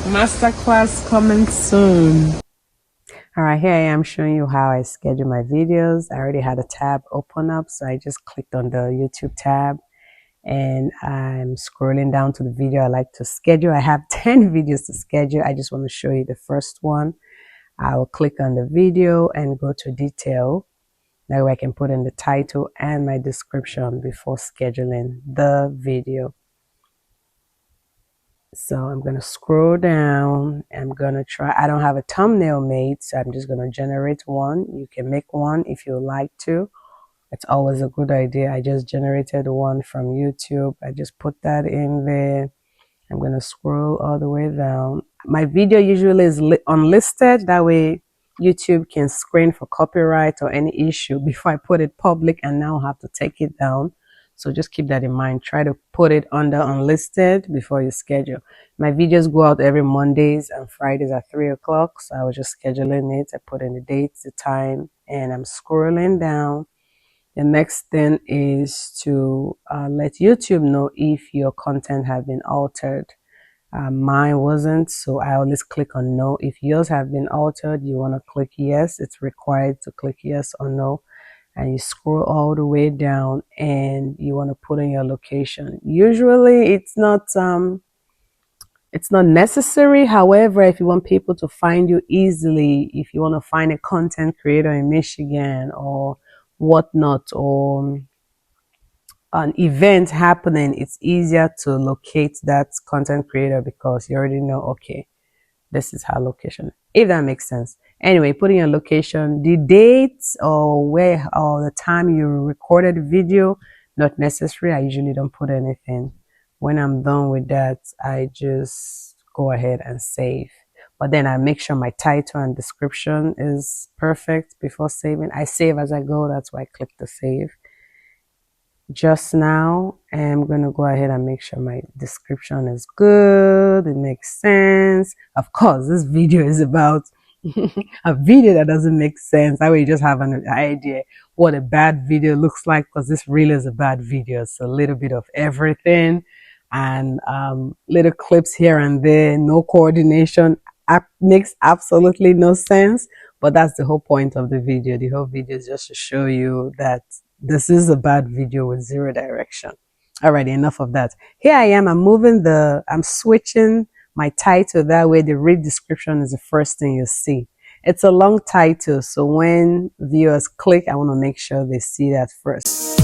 Masterclass coming soon. All right, here I am showing you how I schedule my videos. I already had a tab open up, so I just clicked on the YouTube tab and I'm scrolling down to the video I like to schedule. I have 10 videos to schedule. I just want to show you the first one. I will click on the video and go to detail. That way I can put in the title and my description before scheduling the video. So I'm going to scroll down. I'm going to try. I don't have a thumbnail made, so I'm just going to generate one. You can make one if you like to. It's always a good idea. I just generated one from YouTube. I just put that in there. I'm going to scroll all the way down. My video usually is unlisted. That way YouTube can screen for copyright or any issue before I put it public and now have to take it down. So just keep that in mind. Try to put it under unlisted before you schedule. My videos go out every Mondays and Fridays at 3 o'clock. So I was just scheduling it. I put in the dates, the time, and I'm scrolling down. The next thing is to let YouTube know if your content have been altered. Mine wasn't, so I always click on no. If yours have been altered, you want to click yes. It's required to click yes or no. And you scroll all the way down and you want to put in your location. Usually it's not necessary. However, if you want people to find you easily, if you want to find a content creator in Michigan or whatnot, or an event happening, it's easier to locate that content creator because you already know, okay, this is her location, if that makes sense. Anyway, putting your location, the date or where or the time you recorded the video, not necessary. I usually don't put anything. When I'm done with that, I just go ahead and save. But then I make sure my title and description is perfect before saving. I save as I go. That's why I click the save. Just now, I'm going to go ahead and make sure my description is good. It makes sense. Of course, this video is about a video that doesn't make sense. That way you just have an idea what a bad video looks like, because this really is a bad video. It's a little bit of everything and little clips here and there, no coordination. Makes absolutely no sense, but that's the whole point of the video. The whole video is just to show you that this is a bad video with zero direction. Alrighty, enough of that. Here I am. I'm switching my title. That way the read description is the first thing you see. It's a long title, so when viewers click, I want to make sure they see that first.